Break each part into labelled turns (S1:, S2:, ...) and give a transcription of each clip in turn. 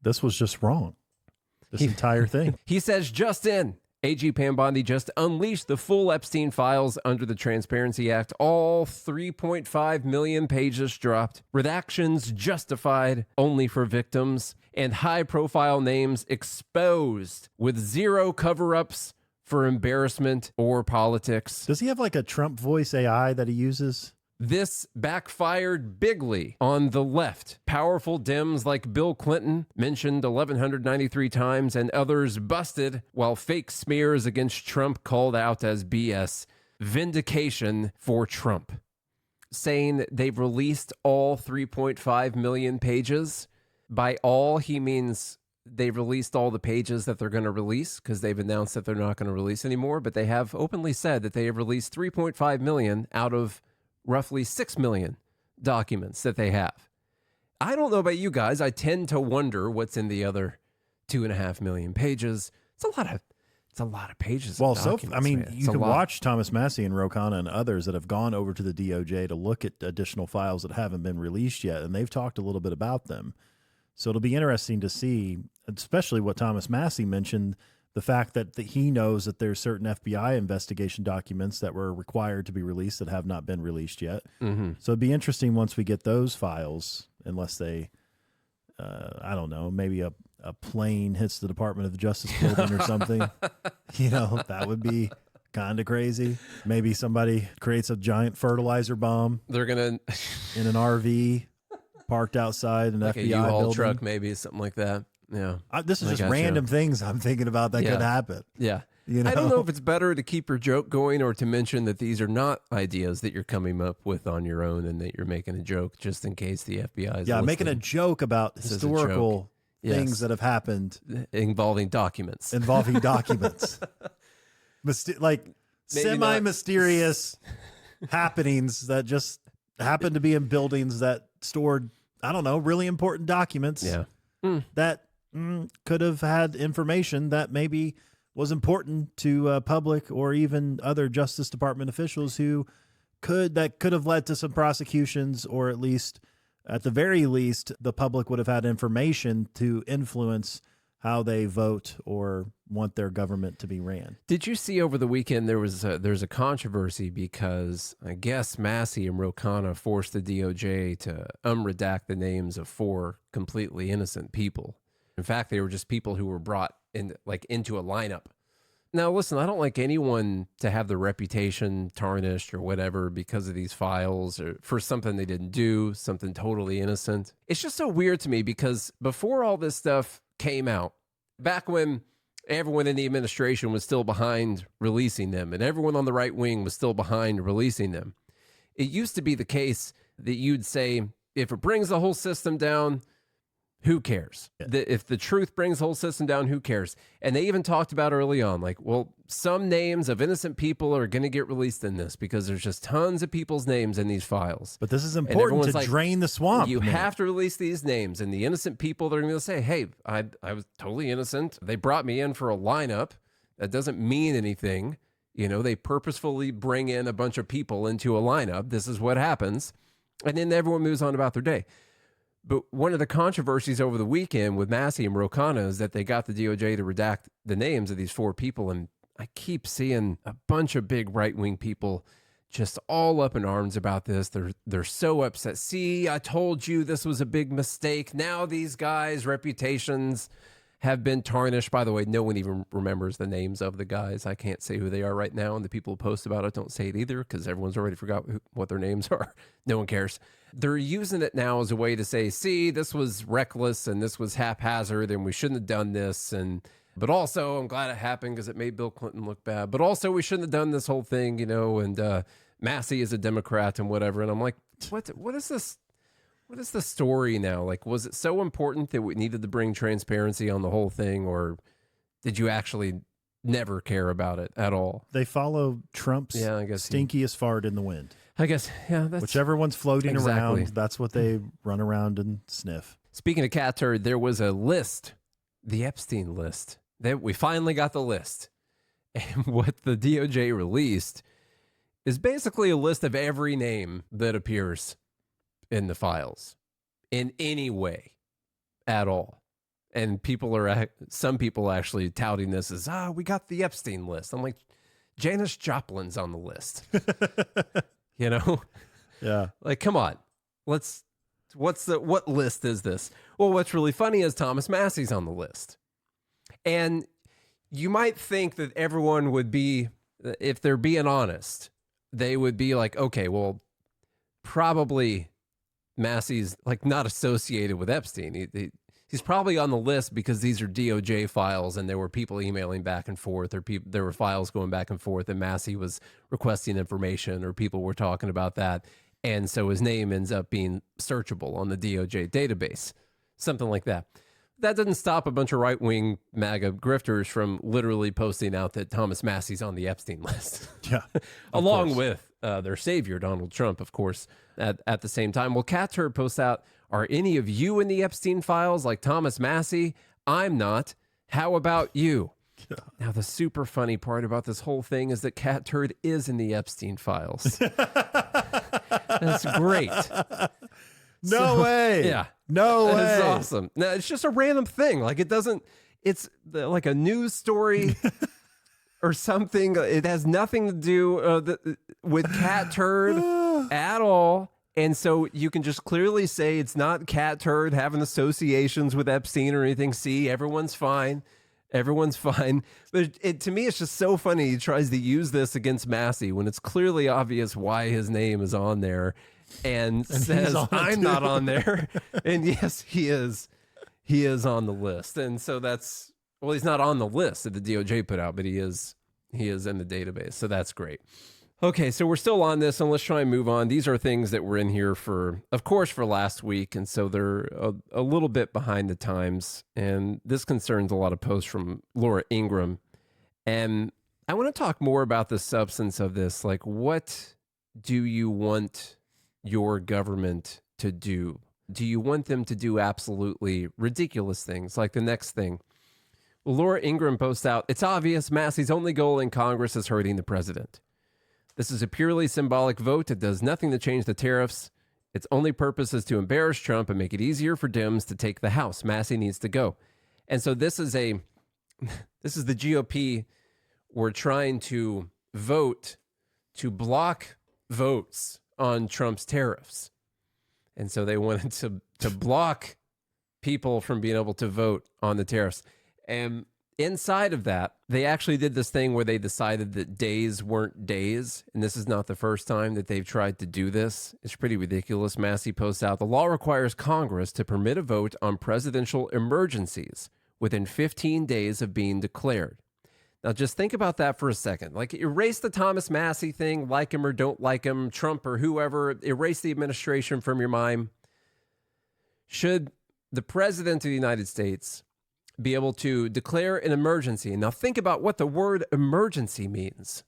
S1: this was just wrong. This entire thing.
S2: He says, just in, AG Pam Bondi just unleashed the full Epstein files under the Transparency Act. All 3.5 million pages dropped. Redactions justified only for victims. And high-profile names exposed with zero cover-ups for embarrassment or politics.
S1: Does he have like a Trump voice AI that he uses?
S2: This backfired bigly on the left. Powerful Dems like Bill Clinton, mentioned 1,193 times, and others busted, while fake smears against Trump called out as BS. Vindication for Trump. Saying they've released all 3.5 million pages. By all, he means they've released all the pages that they're going to release, because they've announced that they're not going to release anymore, but they have openly said that they have released 3.5 million out of roughly 6 million documents that they have. I don't know about you guys. I tend to wonder what's in the other 2.5 million pages. It's a lot of pages.
S1: Well,
S2: of documents,
S1: you can watch Thomas Massie and Ro Khanna and others that have gone over to the DOJ to look at additional files that haven't been released yet, and they've talked a little bit about them. So it'll be interesting to see, especially what Thomas Massie mentioned, the fact that he knows that there's certain FBI investigation documents that were required to be released that have not been released yet. Mm-hmm. So it'd be interesting once we get those files, unless they, I don't know, maybe a plane hits the Department of Justice building or something. That would be kind of crazy. Maybe somebody creates a giant fertilizer bomb.
S2: They're going
S1: to in an RV parked outside an
S2: like
S1: FBI
S2: a U-Haul
S1: building.
S2: truck, maybe something like that. Yeah,
S1: this is just random things I'm thinking about that could happen.
S2: Yeah. I don't know if it's better to keep your joke going or to mention that these are not ideas that you're coming up with on your own and that you're making a joke just in case the FBI is
S1: making a joke about historical things that have happened.
S2: Involving documents.
S1: Like semi-mysterious happenings that just happen to be in buildings that stored, I don't know, really important documents that could have had information that maybe was important to public or even other Justice Department officials who could have led to some prosecutions, or at least, at the very least, the public would have had information to influence how they vote or want their government to be ran.
S2: Did you see over the weekend there's a controversy because I guess Massie and Ro Khanna forced the DOJ to unredact the names of 4 completely innocent people. In fact, they were just people who were brought in into a lineup. Now, listen, I don't like anyone to have their reputation tarnished or whatever because of these files or for something they didn't do, something totally innocent. It's just so weird to me because before all this stuff came out, back when everyone in the administration was still behind releasing them and everyone on the right wing was still behind releasing them, it used to be the case that you'd say, if it brings the whole system down, who cares? If the truth brings the whole system down, who cares? And they even talked about early on, some names of innocent people are going to get released in this because there's just tons of people's names in these files.
S1: But this is important to drain the swamp.
S2: You have to release these names. And the innocent people, they're going to say, hey, I was totally innocent. They brought me in for a lineup. That doesn't mean anything. They purposefully bring in a bunch of people into a lineup. This is what happens. And then everyone moves on about their day. But one of the controversies over the weekend with Massie and Ro Khanna is that they got the DOJ to redact the names of these 4 people. And I keep seeing a bunch of big right-wing people just all up in arms about this. They're so upset. See, I told you this was a big mistake. Now these guys' reputations have been tarnished. By the way, no one even remembers the names of the guys. I can't say who they are right now, and the people who post about it don't say it either because everyone's already forgot what their names are. No one cares. They're using it now as a way to say, see, this was reckless and this was haphazard and we shouldn't have done this. But also, I'm glad it happened because it made Bill Clinton look bad. But also, we shouldn't have done this whole thing, and Massie is a Democrat and whatever. And I'm like, what is this? What is the story now? Was it so important that we needed to bring transparency on the whole thing, or did you actually never care about it at all?
S1: They follow Trump's stinkiest fart in the wind.
S2: I guess, that's...
S1: Whichever one's floating around, that's what they run around and sniff.
S2: Speaking of cat turd, there was a list, the Epstein list. We finally got the list. And what the DOJ released is basically a list of every name that appears in the files in any way at all. And some people actually touting this as, we got the Epstein list. I'm like, Janis Joplin's on the list. You know?
S1: Yeah.
S2: Like, come on. What list is this? Well, what's really funny is Thomas Massie's on the list. And you might think that everyone would be, if they're being honest, they would be like, okay, well, probably Massie's like not associated with Epstein. He's probably on the list because these are DOJ files and there were people emailing back and forth, or there were files going back and forth and Massie was requesting information, or people were talking about that. And so his name ends up being searchable on the DOJ database, something like that. That doesn't stop a bunch of right-wing MAGA grifters from literally posting out that Thomas Massie's on the Epstein list.
S1: Yeah.
S2: Along with their savior, Donald Trump, of course, at the same time. Well, Cat Turd posts out, are any of you in the Epstein files like Thomas Massie? I'm not. How about you? Yeah. Now, the super funny part about this whole thing is that Cat Turd is in the Epstein files. That's great.
S1: No way.
S2: Yeah.
S1: No way.
S2: It's awesome. Now, it's just a random thing. Like, it's like a news story or something. It has nothing to do with Cat Turd at all. And so you can just clearly say it's not Cat Turd having associations with Epstein or anything. See, everyone's fine. Everyone's fine. But to me, it's just so funny. He tries to use this against Massie when it's clearly obvious why his name is on there. And says, I'm not on there. And yes, he is. He is on the list. And so he's not on the list that the DOJ put out, but he is in the database. So that's great. Okay, so we're still on this, and let's try and move on. These are things that were in here for last week, and so they're a little bit behind the times. And this concerns a lot of posts from Laura Ingraham. And I want to talk more about the substance of this. Like, what do you want your government to do? Do you want them to do absolutely ridiculous things like the next thing? Well, Laura Ingraham posts out, it's obvious Massie's only goal in Congress is hurting the president. This is a purely symbolic vote. It does nothing to change the tariffs. Its only purpose is to embarrass Trump and make it easier for Dems to take the House. Massie needs to go. And so this is the GOP. We're trying to vote to block votes on Trump's tariffs. And so they wanted to block people from being able to vote on the tariffs. And inside of that, they actually did this thing where they decided that days weren't days. And this is not the first time that they've tried to do this. It's pretty ridiculous. Massie posts out, the law requires Congress to permit a vote on presidential emergencies within 15 days of being declared. Now, just think about that for a second. Like, erase the Thomas Massie thing, like him or don't like him, Trump or whoever, erase the administration from your mind. Should the president of the United States be able to declare an emergency? And now think about what the word emergency means.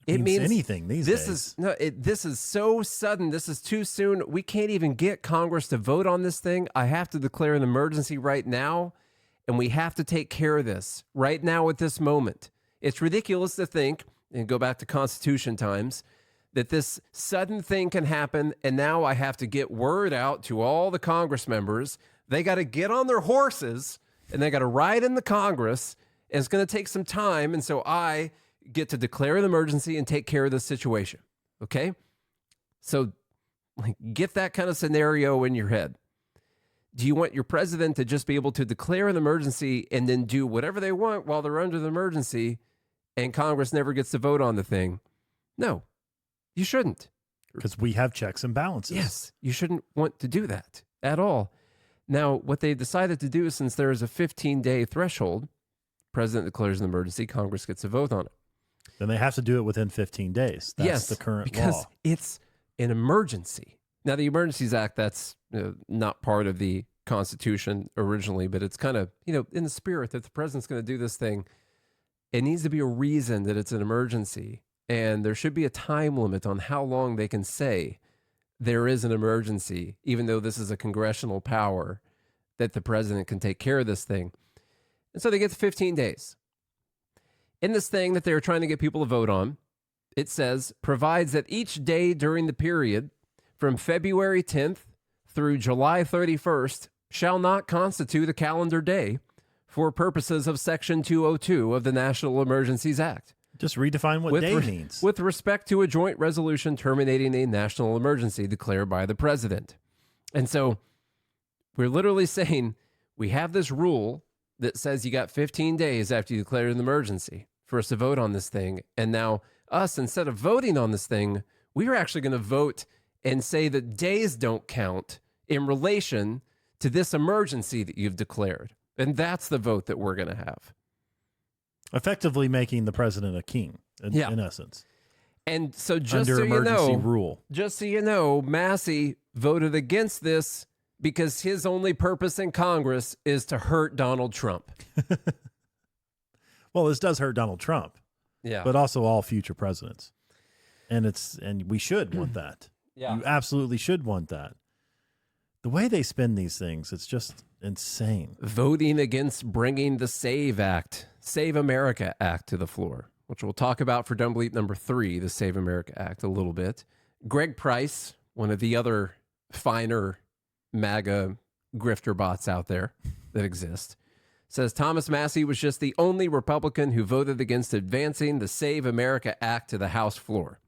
S1: It means anything these days.
S2: This is so sudden. This is too soon. We can't even get Congress to vote on this thing. I have to declare an emergency right now. And we have to take care of this right now at this moment. It's ridiculous to think, and go back to Constitution times, that this sudden thing can happen. And now I have to get word out to all the Congress members. They got to get on their horses and they got to ride in the Congress. And it's going to take some time. And so I get to declare an emergency and take care of this situation. Okay? So get that kind of scenario in your head. Do you want your president to just be able to declare an emergency and then do whatever they want while they're under the emergency and Congress never gets to vote on the thing? No, you shouldn't.
S1: Because we have checks and balances.
S2: Yes, you shouldn't want to do that at all. Now, what they decided to do, since there is a 15-day threshold, president declares an emergency, Congress gets a vote on it.
S1: Then they have to do it within 15 days. That's the current law.
S2: Because it's an emergency. Now, the Emergencies Act, that's not part of the Constitution originally, but it's kind of, in the spirit that the president's going to do this thing. It needs to be a reason that it's an emergency. And there should be a time limit on how long they can say there is an emergency, even though this is a congressional power, that the president can take care of this thing. And so they get to 15 days. In this thing that they're trying to get people to vote on, it says, provides that each day during the period from February 10th through July 31st shall not constitute a calendar day for purposes of Section 202 of the National Emergencies Act.
S1: Just redefine what day means.
S2: With respect to a joint resolution terminating a national emergency declared by the president. And so we're literally saying we have this rule that says you got 15 days after you declare an emergency for us to vote on this thing. And now us, instead of voting on this thing, we are actually going to vote and say that days don't count in relation to this emergency that you've declared. And that's the vote that we're going to have.
S1: Effectively making the president a king, in essence.
S2: And so just
S1: under
S2: so
S1: emergency
S2: you know,
S1: rule.
S2: Just so you know, Massie voted against this because his only purpose in Congress is to hurt Donald Trump.
S1: Well, this does hurt Donald Trump.
S2: Yeah.
S1: But also all future presidents. And we should want that.
S2: Yeah.
S1: You absolutely should want that. The way they spin these things, it's just insane.
S2: Voting against bringing the Save America Act to the floor, which we'll talk about for Dumb Bleep number 3, the Save America Act, a little bit. Greg Price, one of the other finer MAGA grifter bots out there that exist, says Thomas Massie was just the only Republican who voted against advancing the Save America Act to the House floor.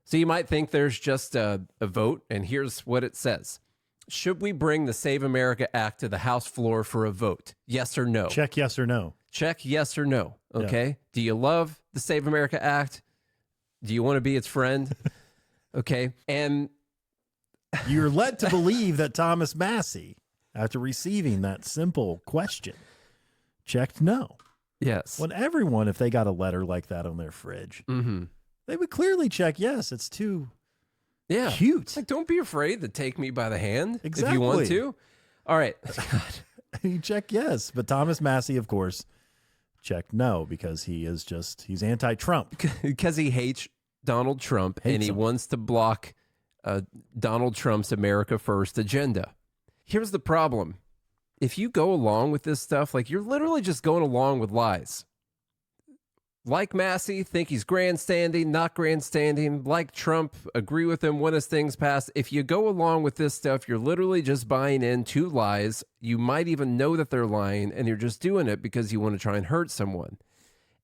S2: So you might think there's just a vote, and here's what it says. Should we bring the Save America Act to the House floor for a vote? Yes or no?
S1: Check yes or no.
S2: Check yes or no. Okay. Yeah. Do you love the Save America Act? Do you want to be its friend? Okay. And
S1: you're led to believe that Thomas Massie, after receiving that simple question, checked no.
S2: Yes.
S1: When everyone, if they got a letter like that on their fridge, they would clearly check yes. It's too cute.
S2: Like, don't be afraid to take me by the hand if
S1: exactly.
S2: you want to. All right.
S1: You check yes. But Thomas Massie, of course, checked no because he's anti-Trump.
S2: Because he hates Donald Trump and he wants to block Donald Trump's America First agenda. Here's the problem. If you go along with this stuff, like, you're literally just going along with lies. Like Massie, think he's grandstanding, not grandstanding. Like Trump, agree with him when his things pass. If you go along with this stuff, you're literally just buying into lies. You might even know that they're lying, and you're just doing it because you want to try and hurt someone.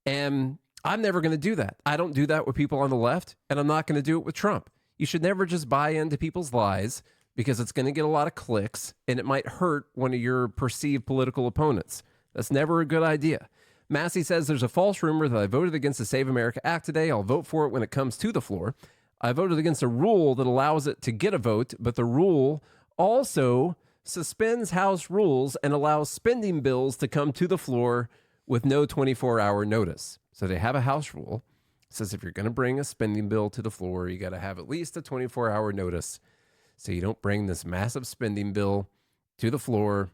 S2: And I'm never going to do that. I don't do that with people on the left, and I'm not going to do it with Trump. You should never just buy into people's lies because it's going to get a lot of clicks, and it might hurt one of your perceived political opponents. That's never a good idea. Massie says there's a false rumor that I voted against the Save America Act today. I'll vote for it when it comes to the floor. I voted against a rule that allows it to get a vote, but the rule also suspends House rules and allows spending bills to come to the floor with no 24-hour notice. So they have a House rule. It says if you're going to bring a spending bill to the floor, you got to have at least a 24-hour notice. So you don't bring this massive spending bill to the floor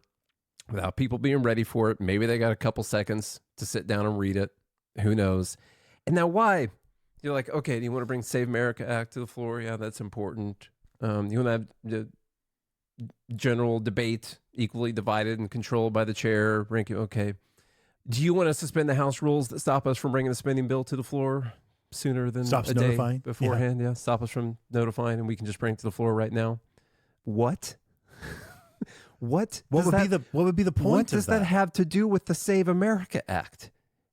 S2: without people being ready for it. Maybe they got a couple seconds to sit down and read it. Who knows? And now why? You're like, okay, do you want to bring Save America Act to the floor? Yeah, that's important. You want to have the general debate equally divided and controlled by the chair. Okay. Do you want to suspend the House rules that stop us from bringing the spending bill to the floor sooner than
S1: Stops
S2: a
S1: notifying.
S2: Day beforehand? Yeah. Stop us from notifying, and we can just bring it to the floor right now. What? What would be the point?
S1: What
S2: does that have to do with the Save America Act?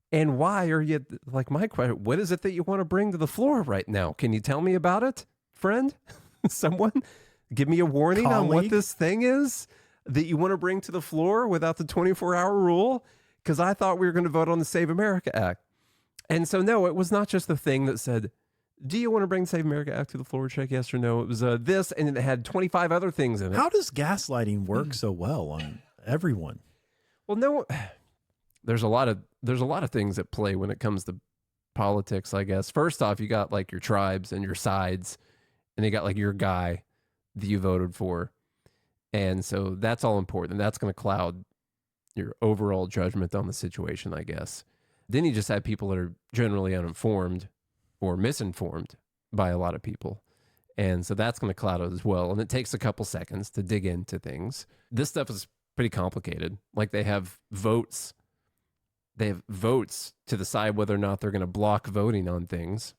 S2: And why are you, like, my question, what is it that you want to bring to the floor right now? Can you tell me about it, friend? Someone give me a warning on what this thing is that you want to bring to the floor without the 24-hour rule? Because I thought we were going to vote on the Save America Act. And so, no, it was not just the thing that said, do you want to bring the Save America Act to the floor? Check yes or no. It was this, and it had 25 other things in it.
S1: How does gaslighting work so well on everyone?
S2: Well, no, there's a lot of things at play when it comes to politics, I guess. First off, you got like your tribes and your sides, and you got like your guy that you voted for. And so that's all important. That's going to cloud your overall judgment on the situation, I guess. Then you just have people that are generally uninformed or misinformed by a lot of people. And so that's going to cloud it as well. And it takes a couple seconds to dig into things. This stuff is pretty complicated. Like they have votes. They have votes to decide whether or not they're going to block voting on things,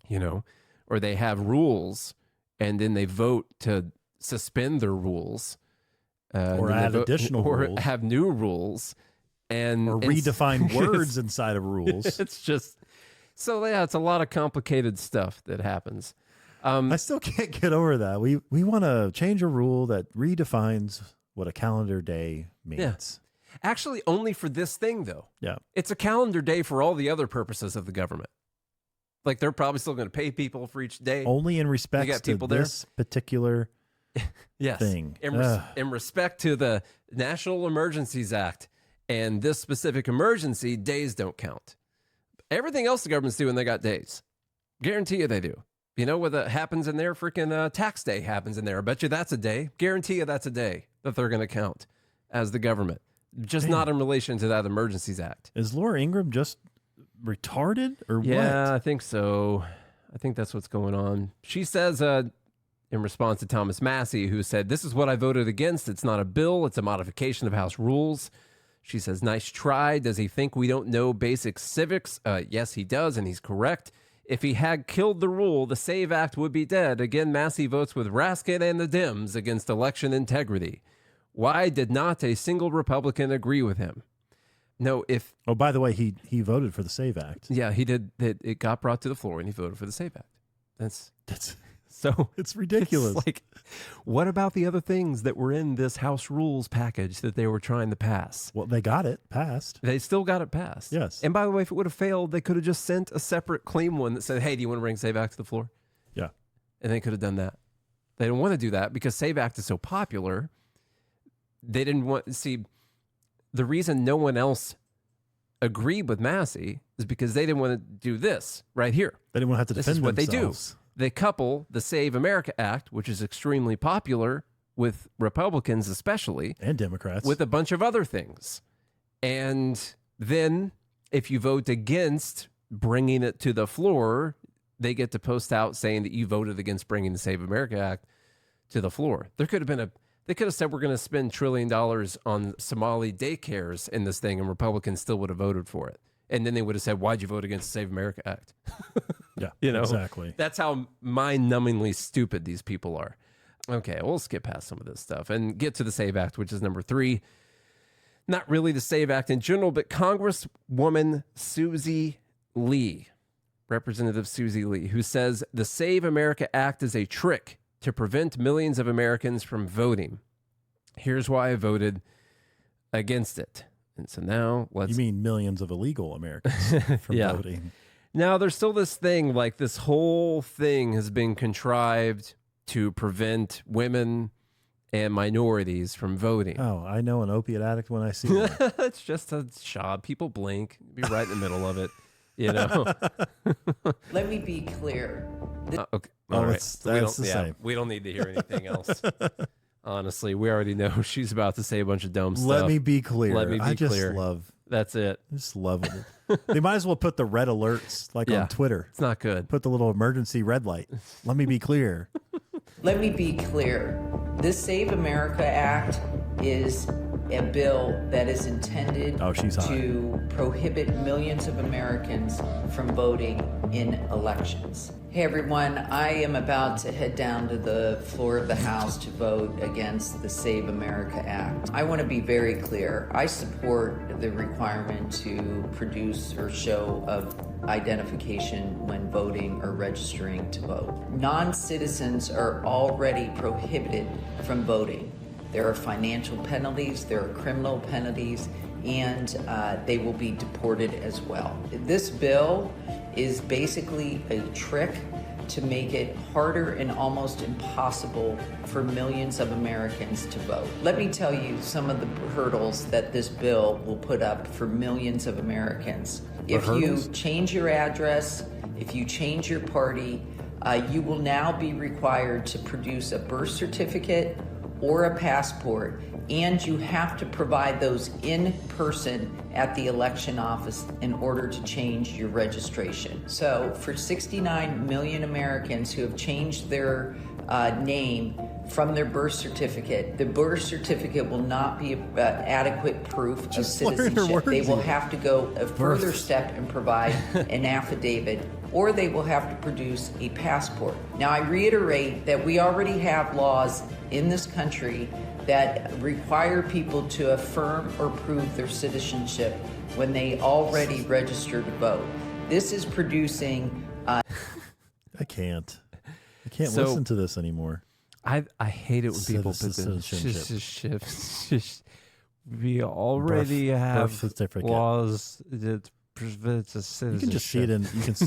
S2: you know, or they have rules and then they vote to suspend their rules.
S1: or add additional rules,
S2: have new rules, and
S1: redefine words inside of rules.
S2: It's just so it's a lot of complicated stuff that happens.
S1: I still can't get over that. We want to change a rule that redefines what a calendar day means.
S2: Yeah. Actually, only for this thing, though.
S1: Yeah.
S2: It's a calendar day for all the other purposes of the government. Like, they're probably still going to pay people for each day.
S1: Only in respect to this particular thing.
S2: In respect to the National Emergencies Act and this specific emergency, days don't count. Everything else the government's doing, they got days. Guarantee you they do. You know what happens in there? Freaking tax day happens in there. I bet you that's a day. Guarantee you that's a day that they're going to count as the government. Just not in relation to that Emergencies Act.
S1: Is Laura Ingraham just retarded or what?
S2: Yeah, I think so. I think that's what's going on. She says in response to Thomas Massie, who said, "This is what I voted against. It's not a bill. It's a modification of House rules." She says, "Nice try. Does he think we don't know basic civics?" Yes, he does, and he's correct. If he had killed the rule, the SAVE Act would be dead. Again, Massie votes with Raskin and the Dems against election integrity. Why did not a single Republican agree with him? No, if...
S1: Oh, by the way, he voted for the SAVE Act.
S2: Yeah, he did. It got brought to the floor, and he voted for the SAVE Act. That's so...
S1: It's ridiculous.
S2: It's like, what about the other things that were in this House rules package that they were trying to pass?
S1: Well, they got it passed.
S2: They still got it passed.
S1: Yes.
S2: And by the way, if it would have failed, they could have just sent a separate clean one that said, "Hey, do you want to bring SAVE Act to the floor?"
S1: Yeah.
S2: And they could have done that. They didn't want to do that because SAVE Act is so popular. They didn't want... See, the reason no one else agreed with Massie is because they didn't want to do this right here.
S1: They didn't want to have to defend themselves.
S2: This is what they do. They couple the Save America Act, which is extremely popular with Republicans especially.
S1: And Democrats.
S2: With a bunch of other things. And then if you vote against bringing it to the floor, they get to post out saying that you voted against bringing the Save America Act to the floor. There could have been they could have said we're going to spend $1 trillion on Somali daycares in this thing, and Republicans still would have voted for it. And then they would have said, "Why'd you vote against the Save America Act?"
S1: Yeah,
S2: you know,
S1: exactly.
S2: That's how mind-numbingly stupid these people are. Okay, we'll skip past some of this stuff and get to the SAVE Act, which is number 3. Not really the SAVE Act in general, but Congresswoman Susie Lee, Representative Susie Lee, who says the Save America Act is a trick to prevent millions of Americans from voting. Here's why I voted against it. And so now let's...
S1: You mean millions of illegal Americans from voting.
S2: Now there's still this thing, like this whole thing has been contrived to prevent women and minorities from voting.
S1: Oh, I know an opiate addict when I see one.
S2: It's just a shot. People blink. Be right in the middle of it. You know.
S3: Let me be clear.
S2: Okay. All right.
S1: That's the same.
S2: We don't need to hear anything else. Honestly, we already know she's about to say a bunch of dumb stuff.
S1: Let me be clear.
S2: Let me be clear.
S1: Love.
S2: That's it.
S1: I just love it. They might as well put the red alerts like on Twitter.
S2: It's not good.
S1: Put the little emergency red light. Let me be clear.
S3: Let me be clear. This Save America Act is a bill that is intended to prohibit millions of Americans from voting in elections. Hey everyone, I am about to head down to the floor of the House to vote against the Save America Act. I want to be very clear. I support the requirement to produce or show of identification when voting or registering to vote. Non-citizens are already prohibited from voting. There are financial penalties, there are criminal penalties, and they will be deported as well. This bill is basically a trick to make it harder and almost impossible for millions of Americans to vote. Let me tell you some of the hurdles that this bill will put up for millions of Americans. If you change your address, if you change your party, you will now be required to produce a birth certificate or a passport, and you have to provide those in person at the election office in order to change your registration. So for 69 million Americans who have changed their name from their birth certificate, the birth certificate will not be adequate proof of citizenship. They will have to go a further step and provide an affidavit, or they will have to produce a passport. Now, I reiterate that we already have laws in this country that require people to affirm or prove their citizenship when they already register to vote. This is producing...
S1: I can't listen to this anymore.
S2: I hate it when people put this. We already have laws that prevent citizenship.
S1: You can just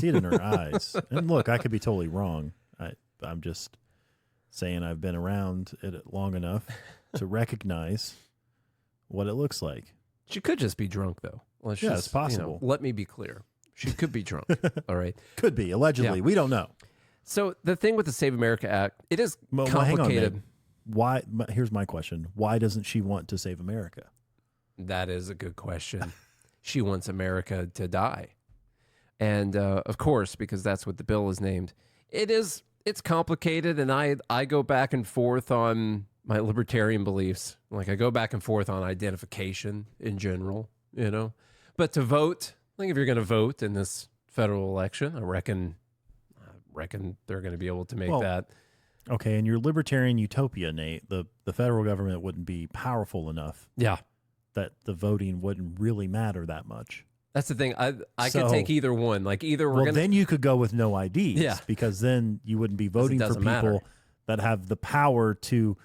S1: see it in her eyes. And look, I could be totally wrong. I'm just saying I've been around it long enough to recognize what it looks like.
S2: She could just be drunk, though.
S1: It's possible.
S2: Let me be clear. She could be drunk. All right.
S1: Could be, allegedly. Yeah. We don't know.
S2: So the thing with the Save America Act, it is complicated.
S1: Why? Here's my question. Why doesn't she want to save America?
S2: That is a good question. She wants America to die. And of course, because that's what the bill is named, it's complicated. And I go back and forth on my libertarian beliefs. Like I go back and forth on identification in general, but to vote, I think if you're going to vote in this federal election, I reckon they're going to be able to make that.
S1: Okay, in your libertarian utopia, Nate, the federal government wouldn't be powerful enough.
S2: Yeah.
S1: That the voting wouldn't really matter that much.
S2: That's the thing. I could take either one. Like either we're
S1: then you could go with no IDs.
S2: Yeah.
S1: Because then you wouldn't be voting for people that have the power to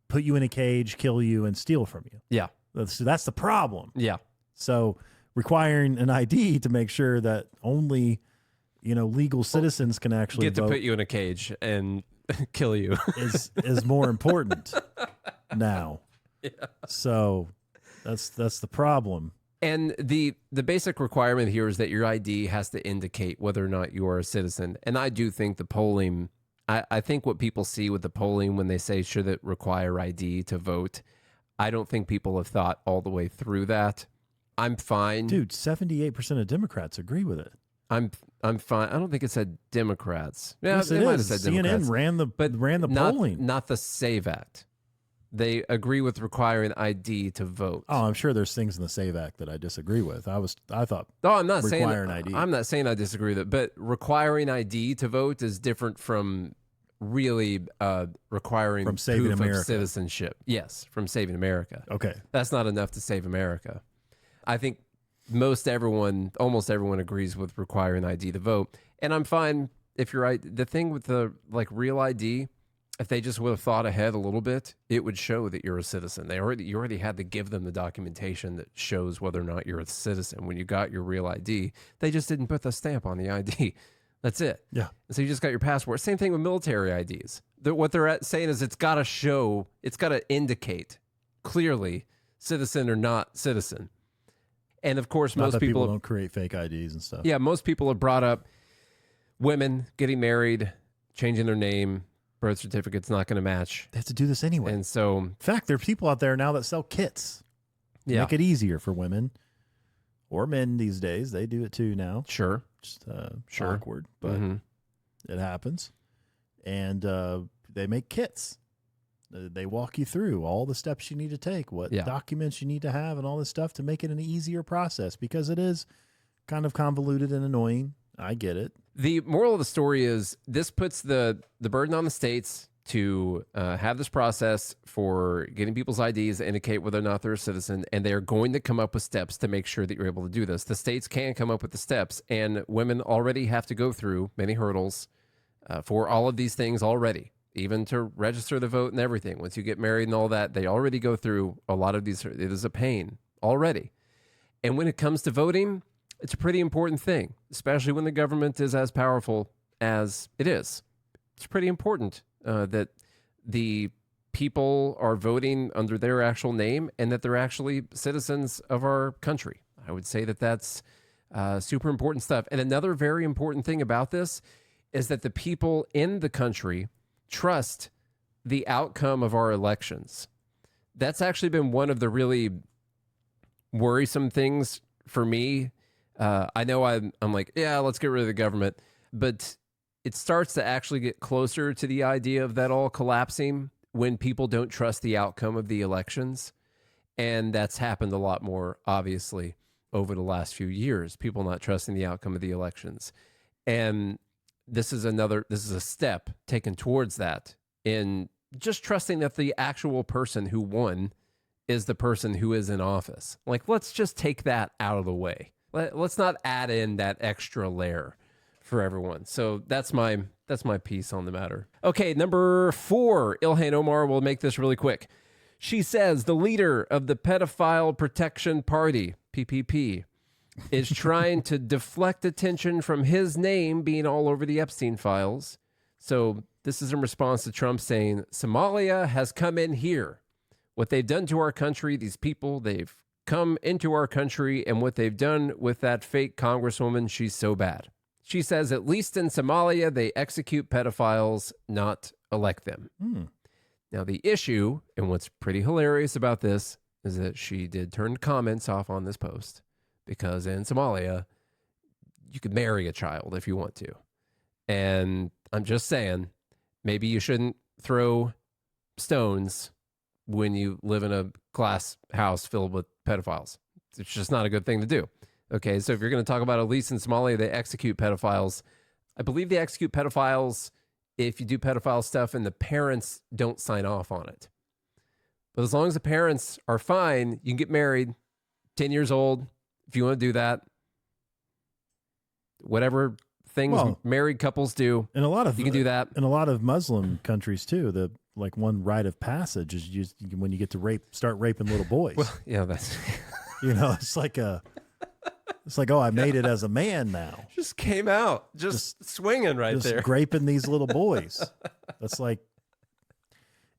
S1: put you in a cage, kill you, and steal from you.
S2: Yeah.
S1: That's the problem.
S2: Yeah.
S1: So requiring an ID to make sure that only legal citizens can actually
S2: get to put you in a cage and kill you
S1: is more important now. Yeah. So that's the problem.
S2: And the basic requirement here is that your ID has to indicate whether or not you are a citizen. And I do think the polling, I think what people see with the polling when they say should it require ID to vote, I don't think people have thought all the way through that. I'm fine.
S1: Dude, 78% of Democrats agree with it.
S2: I'm fine. I don't think it said Democrats.
S1: Yeah, yes, it might have said Democrats. CNN ran the polling.
S2: Not the SAVE Act. They agree with requiring ID to vote.
S1: Oh, I'm sure there's things in the SAVE Act that I disagree with. I thought.
S2: No, I'm not saying
S1: ID.
S2: I'm not saying I disagree with it, but requiring ID to vote is different from really requiring
S1: from saving
S2: proof
S1: America.
S2: Of citizenship. Yes, from saving America.
S1: Okay,
S2: that's not enough to save America. I think almost everyone agrees with requiring ID to vote, and I'm fine if you're the thing with the real ID. If they just would have thought ahead a little bit, it would show that you're a citizen. You already had to give them the documentation that shows whether or not you're a citizen. When you got your real ID, they just didn't put the stamp on the ID. That's it.
S1: Yeah.
S2: And so you just got your passport. Same thing with military IDs. What they're saying is it's got to indicate clearly citizen or not citizen. And of course, most people
S1: don't create fake IDs and stuff.
S2: Yeah, most people have brought up women getting married, changing their name. Birth certificate's not going to match.
S1: They have to do this anyway.
S2: And so...
S1: In fact, there are people out there now that sell kits.
S2: Yeah.
S1: Make it easier for women. Or men these days. They do it too now.
S2: Sure.
S1: Just awkward, but it happens. And they make kits. They walk you through all the steps you need to take, what documents you need to have, and all this stuff to make it an easier process, because it is kind of convoluted and annoying. I get it.
S2: The moral of the story is this puts the burden on the states to have this process for getting people's IDs to indicate whether or not they're a citizen, and they are going to come up with steps to make sure that you're able to do this. The states can come up with the steps, and women already have to go through many hurdles for all of these things already, even to register the vote and everything. Once you get married and all that, they already go through a lot of these. It is a pain already. And when it comes to voting, it's a pretty important thing, especially when the government is as powerful as it is. It's pretty important that the people are voting under their actual name and that they're actually citizens of our country. I would say that that's super important stuff. And another very important thing about this is that the people in the country trust the outcome of our elections. That's actually been one of the really worrisome things for me. I know I'm like, yeah, let's get rid of the government. But it starts to actually get closer to the idea of that all collapsing when people don't trust the outcome of the elections. And that's happened a lot more, obviously, over the last few years, people not trusting the outcome of the elections. And this is a step taken towards that, in just trusting that the actual person who won is the person who is in office. Like, let's just take that out of the way. Let's not add in that extra layer for everyone. So that's my piece on the matter. Okay, number 4, Ilhan Omar will make this really quick. She says the leader of the Pedophile Protection Party, PPP, is trying to deflect attention from his name being all over the Epstein files. So this is in response to Trump saying, Somalia has come in here. What they've done to our country, these people, they've come into our country, and what they've done with that fake congresswoman, she's so bad. She says, at least in Somalia, they execute pedophiles, not elect them. Now, the issue, and what's pretty hilarious about this, is that she did turn comments off on this post, because in Somalia, you could marry a child if you want to. And I'm just saying, maybe you shouldn't throw stones when you live in a glass house filled with pedophiles. It's just not a good thing to do. Okay, so if you're going to talk about, at least in Somalia, they execute pedophiles. I believe they execute pedophiles if you do pedophile stuff and the parents don't sign off on it. But as long as the parents are fine, you can get married, 10 years old, if you want to do that. Whatever things married couples do,
S1: in a lot of,
S2: you can do that.
S1: In a lot of Muslim countries too, the one rite of passage is just when you get to start raping little boys.
S2: Well, yeah, that's
S1: it's like oh, I made it as a man now.
S2: Just came out, just swinging right there,
S1: graping these little boys. That's like,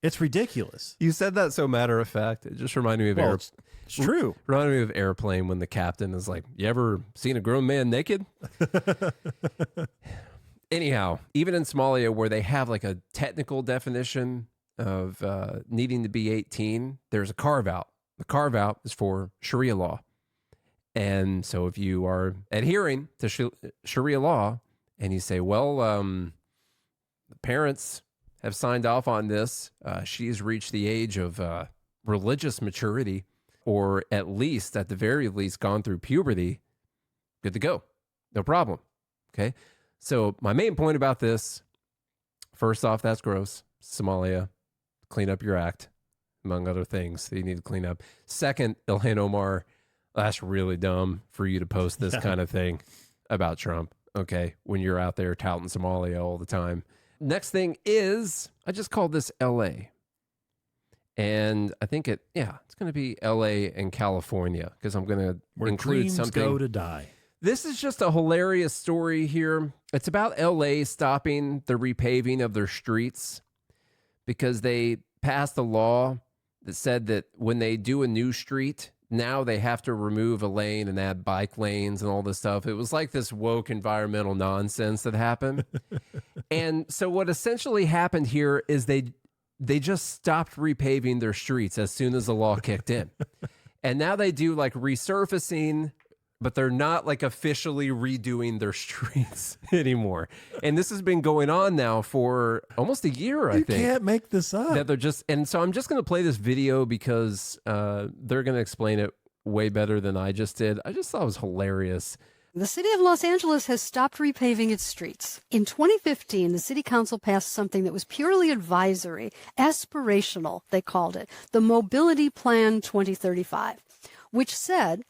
S1: it's ridiculous.
S2: You said that so matter of fact. It just reminded me of
S1: It's true.
S2: Reminded me of Airplane when the captain is like, "You ever seen a grown man naked?" Anyhow, even in Somalia, where they have like a technical definition of needing to be 18, there's a carve out. The carve out is for Sharia law. And so if you are adhering to Sharia law and you say, well, the parents have signed off on this, she's reached the age of religious maturity, or at the very least, gone through puberty, good to go. No problem. Okay. So my main point about this, first off, that's gross. Somalia, clean up your act, among other things that you need to clean up. Second, Ilhan Omar, that's really dumb for you to post this kind of thing about Trump, okay, when you're out there touting Somalia all the time. Next thing is, I just called this L.A. And I think it's going to be L.A. and California, because I'm going to include something.
S1: Go to die.
S2: This is just a hilarious story here. It's about L.A. stopping the repaving of their streets because they passed a law that said that when they do a new street, now they have to remove a lane and add bike lanes and all this stuff. It was like this woke environmental nonsense that happened. And so what essentially happened here is they just stopped repaving their streets as soon as the law kicked in. And now they do like resurfacing, but they're not like officially redoing their streets anymore. And this has been going on now for almost a year, I think.
S1: You can't make this up.
S2: That they're just, and so I'm just going to play this video because they're going to explain it way better than I just did. I just thought it was hilarious.
S4: The city of Los Angeles has stopped repaving its streets. In 2015, the city council passed something that was purely advisory, aspirational, they called it, the Mobility Plan 2035, which said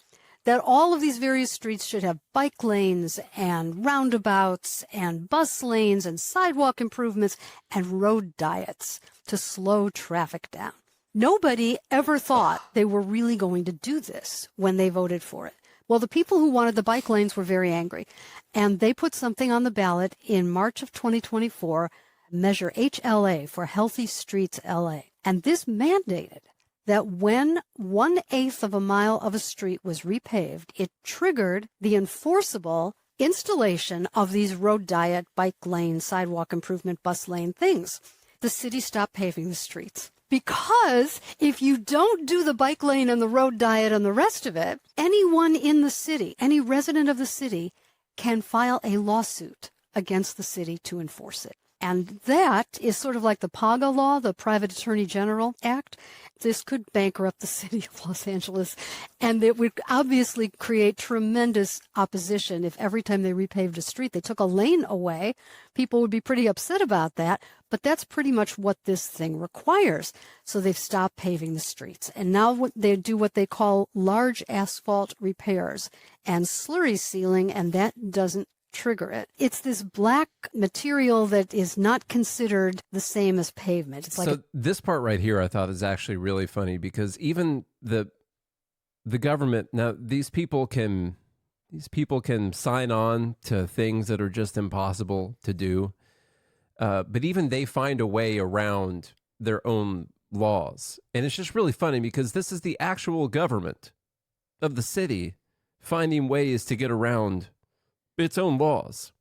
S4: that all of these various streets should have bike lanes and roundabouts and bus lanes and sidewalk improvements and road diets to slow traffic down. Nobody ever thought they were really going to do this when they voted for it. Well, the people who wanted the bike lanes were very angry, and they put something on the ballot in March of 2024, Measure HLA for Healthy Streets LA. And this mandated that when 1/8 of a mile of a street was repaved, it triggered the enforceable installation of these road diet, bike lane, sidewalk improvement, bus lane things. The city stopped paving the streets. Because if you don't do the bike lane and the road diet and the rest of it, anyone in the city, any resident of the city, can file a lawsuit against the city to enforce it. And that is sort of like the PAGA law, the Private Attorney General Act. This could bankrupt the city of Los Angeles, and it would obviously create tremendous opposition if every time they repaved a street, they took a lane away. People would be pretty upset about that, but that's pretty much what this thing requires. So they've stopped paving the streets, and now they do what they call large asphalt repairs and slurry sealing, and that doesn't trigger it. It's this black material that is not considered the same as pavement. It's like
S2: this part right here I thought is actually really funny, because even the government, now these people can sign on to things that are just impossible to do, but even they find a way around their own laws. And it's just really funny because this is the actual government of the city finding ways to get around its own laws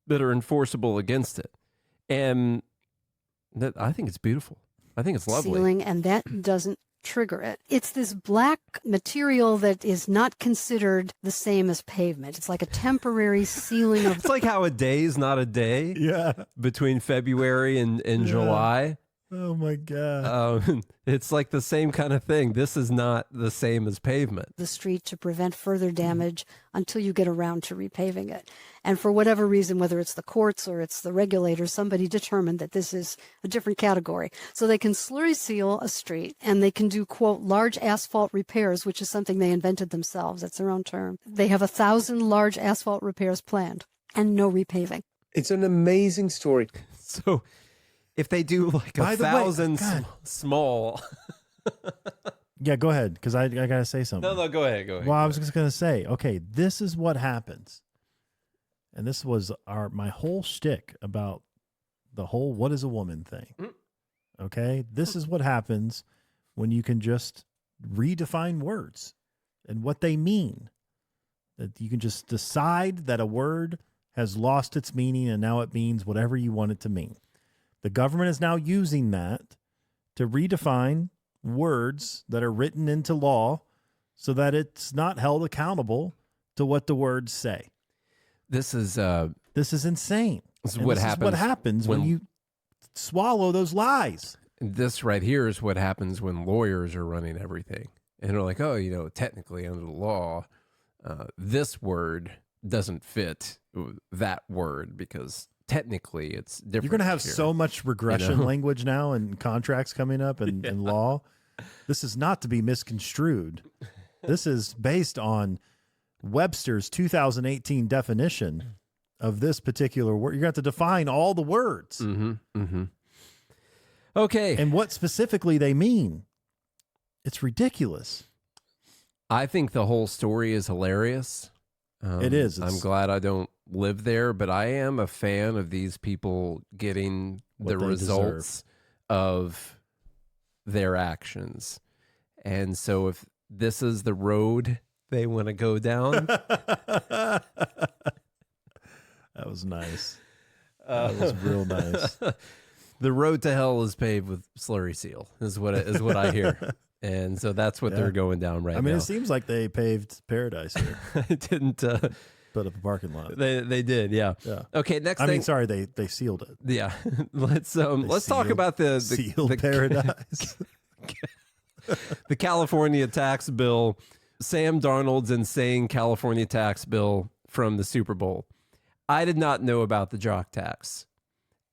S2: that are enforceable against it. And that, I think it's beautiful. I think it's lovely.
S4: Sealing, and that doesn't trigger it. It's this black material that is not considered the same as pavement. It's like a temporary sealing of...
S2: It's like how a day is not a day between February and July.
S1: Oh my God.
S2: It's like the same kind of thing. This is not the same as pavement.
S4: The street to prevent further damage until you get around to repaving it. And for whatever reason, whether it's the courts or it's the regulators, somebody determined that this is a different category. So they can slurry seal a street, and they can do, quote, large asphalt repairs, which is something they invented themselves. That's their own term. They have 1,000 large asphalt repairs planned and no repaving.
S5: It's an amazing story.
S2: So if they do like 1,000 small...
S1: Yeah, go ahead, because I got to say something.
S2: No, go ahead.
S1: Well, I was just going to say, okay, this is what happens. And this was my whole shtick about the whole what is a woman thing. Okay? This is what happens when you can just redefine words and what they mean. That you can just decide that a word has lost its meaning and now it means whatever you want it to mean. The government is now using that to redefine words that are written into law so that it's not held accountable to what the words say. This is insane.
S2: This is what
S1: happens when you swallow those lies.
S2: This right here is what happens when lawyers are running everything. And they're like, oh, technically under the law, this word doesn't fit that word because technically it's different.
S1: You're going to have so much regression language now and contracts coming up and in law. This is not to be misconstrued. This is based on Webster's 2018 definition of this particular word. You're going to have to define all the words.
S2: Okay.
S1: And what specifically they mean. It's ridiculous.
S2: I think the whole story is hilarious.
S1: It is.
S2: I'm glad I don't live there, but I am a fan of these people getting the results of their actions. And so if this is the road they want to go down.
S1: That was nice. That was real nice.
S2: The road to hell is paved with slurry seal is what I hear. And so that's what they're going down right now.
S1: I mean, it seems like they paved paradise here.
S2: It didn't
S1: put up a parking lot.
S2: They did, yeah. Okay, next thing.
S1: I mean, sorry, they sealed it.
S2: Yeah. Let's talk about the
S1: sealed paradise.
S2: The California tax bill, Sam Darnold's insane California tax bill from the Super Bowl. I did not know about the Jock tax,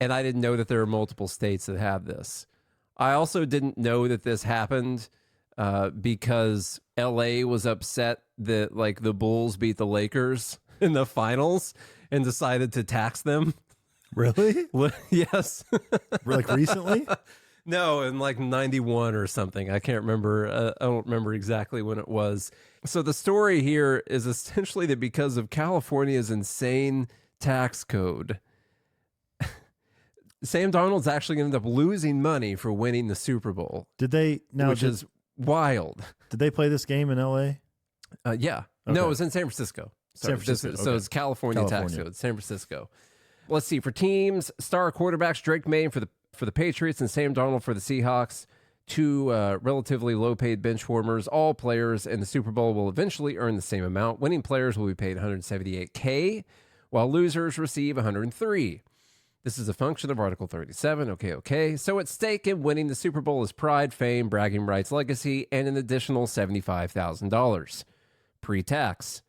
S2: and I didn't know that there are multiple states that have this. I also didn't know that this happened because LA was upset that like the Bulls beat the Lakers in the finals and decided to tax them.
S1: Really?
S2: Yes.
S1: Like recently?
S2: No, in like 91 or something. I can't remember. I don't remember exactly when it was. So the story here is essentially that because of California's insane tax code, Sam Darnold's actually going to end up losing money for winning the Super Bowl.
S1: Did they? Which
S2: is wild.
S1: Did they play this game in L.A.?
S2: Yeah. Okay. No, it was in San Francisco. Sorry,
S1: San Francisco.
S2: So it's California tax code, San Francisco. Let's see. For teams, star quarterbacks Drake May for the Patriots and Sam Darnold for the Seahawks, two relatively low-paid bench warmers. All players in the Super Bowl will eventually earn the same amount. Winning players will be paid $178K, while losers receive 103. This is a function of Article 37. Okay. So at stake in winning the Super Bowl is pride, fame, bragging rights, legacy, and an additional $75,000 pre-tax.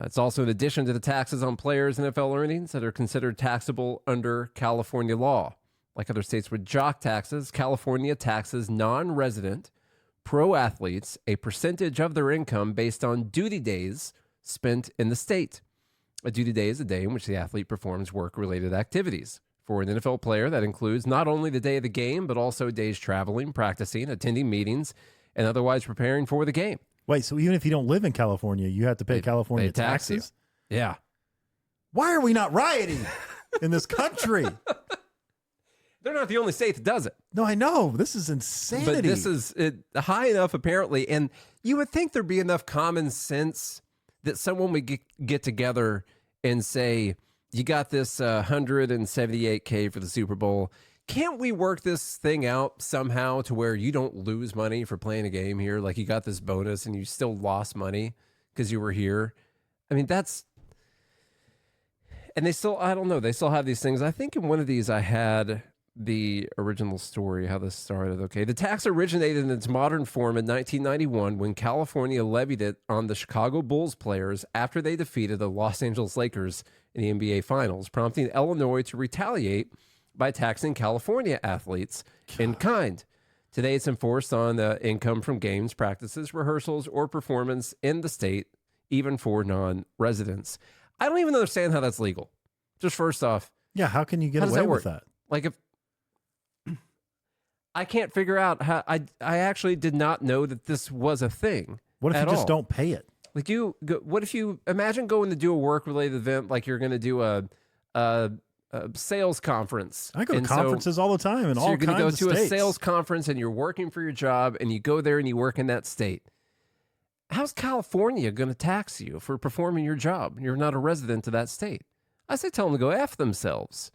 S2: It's also in addition to the taxes on players' NFL earnings that are considered taxable under California law. Like other states with Jock taxes, California taxes non-resident pro athletes a percentage of their income based on duty days spent in the state. A duty day is a day in which the athlete performs work-related activities. For an NFL player, that includes not only the day of the game, but also days traveling, practicing, attending meetings, and otherwise preparing for the game.
S1: Wait, so even if you don't live in California, you have to pay California taxes?
S2: Yeah.
S1: Why are we not rioting in this country?
S2: They're not the only state that does it.
S1: No, I know. This is insanity.
S2: But this is high enough, apparently. And you would think there'd be enough common sense that someone would get together and say, you got this $178K for the Super Bowl. Can't we work this thing out somehow to where you don't lose money for playing a game here? Like you got this bonus and you still lost money because you were here. I mean, and they still, I don't know, they still have these things. I think in one of these I had the original story, how this started. Okay. The tax originated in its modern form in 1991 when California levied it on the Chicago Bulls players after they defeated the Los Angeles Lakers in the NBA Finals, prompting Illinois to retaliate by taxing California athletes in kind. Today, it's enforced on income from games, practices, rehearsals, or performance in the state, even for non-residents. I don't even understand how that's legal. Just first off.
S1: Yeah, how can you get away with that?
S2: Like if I can't figure out how I actually did not know that this was a thing.
S1: What if you just don't pay it?
S2: Like what if you imagine going to do a work-related event, like you're going to do a sales conference?
S1: I go to conferences all the time in all kinds of states. You're going to go to a
S2: sales conference and you're working for your job and you go there and you work in that state. How's California going to tax you for performing your job? You're not a resident of that state. I say tell them to go F themselves,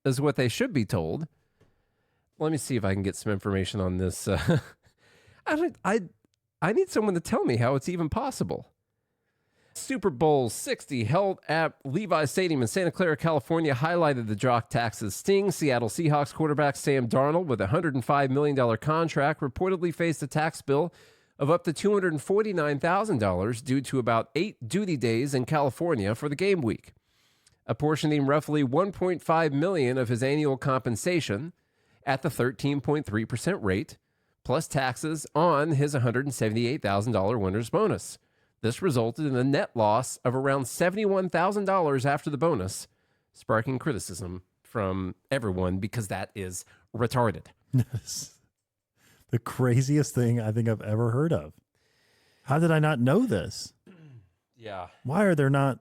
S2: is what they should be told. Let me see if I can get some information on this. I need someone to tell me how it's even possible. Super Bowl 60 held at Levi's Stadium in Santa Clara, California, highlighted the Jock taxes sting. Seattle Seahawks quarterback Sam Darnold, with a $105 million contract, reportedly faced a tax bill of up to $249,000 due to about 8 duty days in California for the game week, apportioning roughly $1.5 million of his annual compensation at the 13.3% rate, plus taxes on his $178,000 winner's bonus. This resulted in a net loss of around $71,000 after the bonus, sparking criticism from everyone because that is retarded.
S1: The craziest thing I think I've ever heard of. How did I not know this?
S2: Yeah.
S1: Why are there not?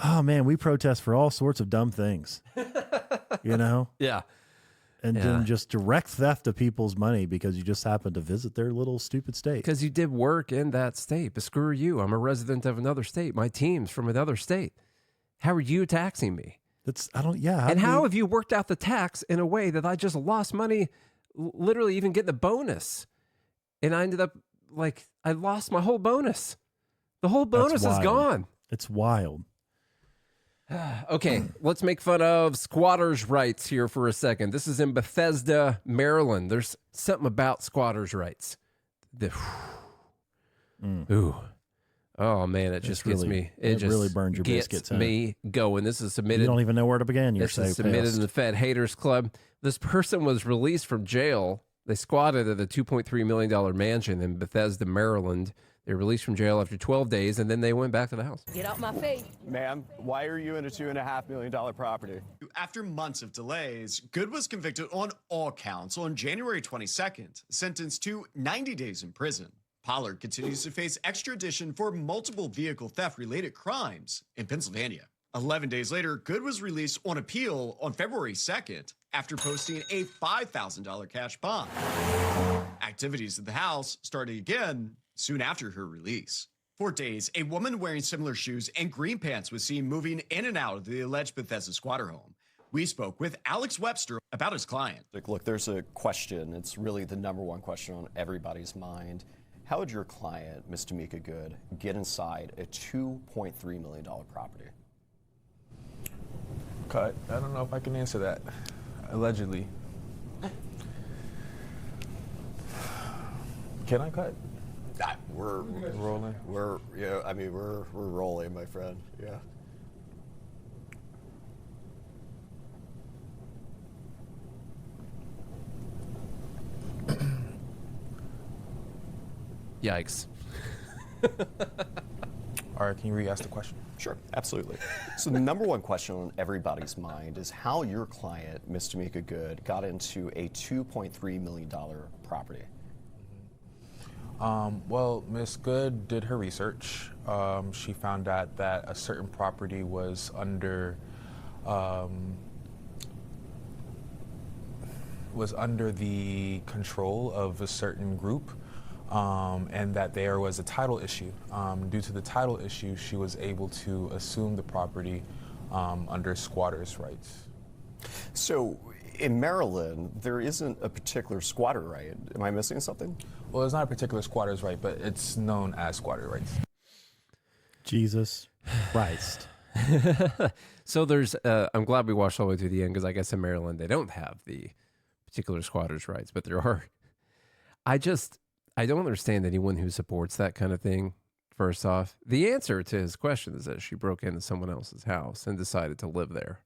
S1: Oh, man, we protest for all sorts of dumb things, you know?
S2: Yeah.
S1: And then just direct theft of people's money because you just happen to visit their little stupid state.
S2: Because you did work in that state. But screw you. I'm a resident of another state. My team's from another state. How are you taxing me?
S1: How
S2: have you worked out the tax in a way that I just lost money, literally even getting the bonus? And I ended up I lost my whole bonus. The whole bonus is gone.
S1: It's wild.
S2: Okay, let's make fun of squatters' rights here for a second. This is in Bethesda, Maryland. There's something about squatters' rights. Ooh. Oh, man, it just gets me. It just
S1: really burns your biscuits.
S2: Gets me going. This is submitted.
S1: You don't even know where to begin.
S2: This is submitted in the Fed Haters Club. This person was released from jail. They squatted at a $2.3 million mansion in Bethesda, Maryland. They were released from jail after 12 days, and then they went back to the house.
S6: Get out my face.
S7: Ma'am, why are you in a $2.5 million property?
S8: After months of delays, Good was convicted on all counts on January 22nd, sentenced to 90 days in prison. Pollard continues to face extradition for multiple vehicle theft-related crimes in Pennsylvania. 11 days later, Good was released on appeal on February 2nd after posting a $5,000 cash bond. Activities at the house started again soon after her release. For days, a woman wearing similar shoes and green pants was seen moving in and out of the alleged Bethesda squatter home. We spoke with Alex Webster about his client.
S7: Look, there's a question. It's really the number one question on everybody's mind. How would your client, Ms. Tamika Good, get inside a $2.3 million property?
S6: Cut. I don't know if I can answer that. Allegedly. Can I cut?
S7: We're
S6: rolling.
S7: We're rolling, my friend. Yeah.
S2: Yikes.
S6: All right, can you re-ask the question?
S7: Sure, absolutely. So the number one question on everybody's mind is how your client, Ms. Tamika Good, got into a $2.3 million property.
S6: Well, Ms. Good did her research. She found out that a certain property was under the control of a certain group, and that there was a title issue. Due to the title issue, she was able to assume the property under squatters' rights.
S7: So in Maryland, there isn't a particular squatter right. Am I missing something?
S6: Well, it's not a particular squatter's right, but it's known as squatter rights.
S1: Jesus Christ.
S2: So there's, I'm glad we watched all the way through the end, because I guess in Maryland they don't have the particular squatters' rights, but there are. I don't understand anyone who supports that kind of thing, first off. The answer to his question is that she broke into someone else's house and decided to live there.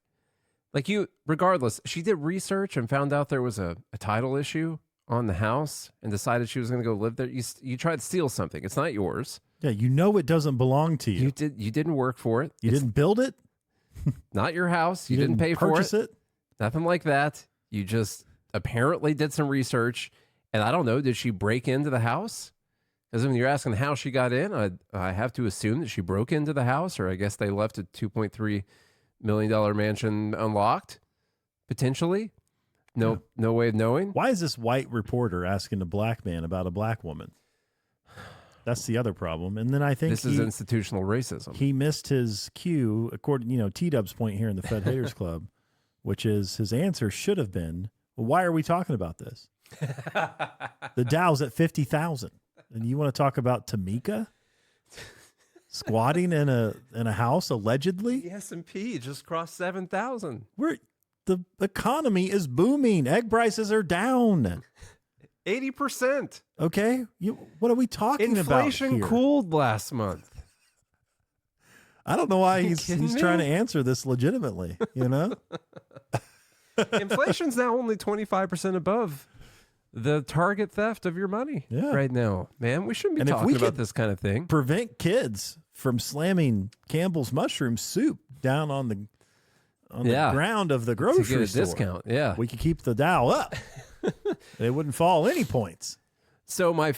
S2: Like regardless, she did research and found out there was a title issue on the house and decided she was going to go live there. You tried to steal something. It's not yours.
S1: Yeah, you know it doesn't belong to you.
S2: You didn't work for it.
S1: You didn't build it.
S2: Not your house. You didn't pay for
S1: purchase it.
S2: Nothing like that. You just apparently did some research. And I don't know, did she break into the house? Because when you're asking how she got in, I have to assume that she broke into the house, or I guess they left a $2.3 million mansion unlocked, potentially. No way of knowing.
S1: Why is this white reporter asking a black man about a black woman? That's the other problem. And then I think
S2: this is institutional racism.
S1: He missed his cue, according, T-Dub's point here in the Fed Haters Club, which is his answer should have been, well, why are we talking about this? The Dow's at 50,000, and you want to talk about Tamika squatting in a house allegedly?
S2: The S&P just crossed 7,000.
S1: The economy is booming. Egg prices are down
S2: 80%.
S1: Okay, what are we talking about?
S2: Inflation cooled last month.
S1: I don't know why he's trying to answer this legitimately.
S2: Inflation's now only 25% above the target theft of your money right now, man. We shouldn't be talking about this kind of thing.
S1: Prevent kids from slamming Campbell's mushroom soup down on the ground of the grocery store.
S2: To get a discount, yeah.
S1: We could keep the Dow up. They wouldn't fall any points.
S2: So my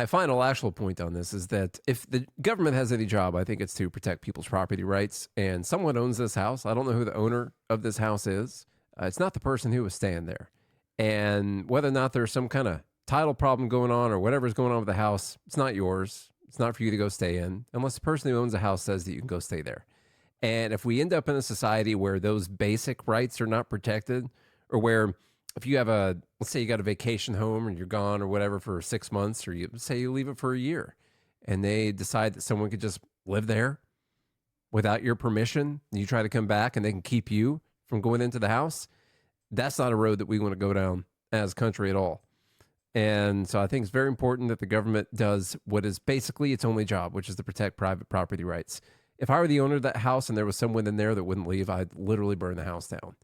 S2: final actual point on this is that if the government has any job, I think it's to protect people's property rights. And someone owns this house. I don't know who the owner of this house is. It's not the person who was staying there. And whether or not there's some kind of title problem going on or whatever's going on with the house, it's not yours. It's not for you to go stay in unless the person who owns the house says that you can go stay there. And if we end up in a society where those basic rights are not protected, or where if you have let's say you got a vacation home and you're gone or whatever for 6 months, or say you leave it for a year and they decide that someone could just live there without your permission, and you try to come back and they can keep you from going into the house, that's not a road that we want to go down as a country at all. And so I think it's very important that the government does what is basically its only job, which is to protect private property rights. If I were the owner of that house and there was someone in there that wouldn't leave, I'd literally burn the house down.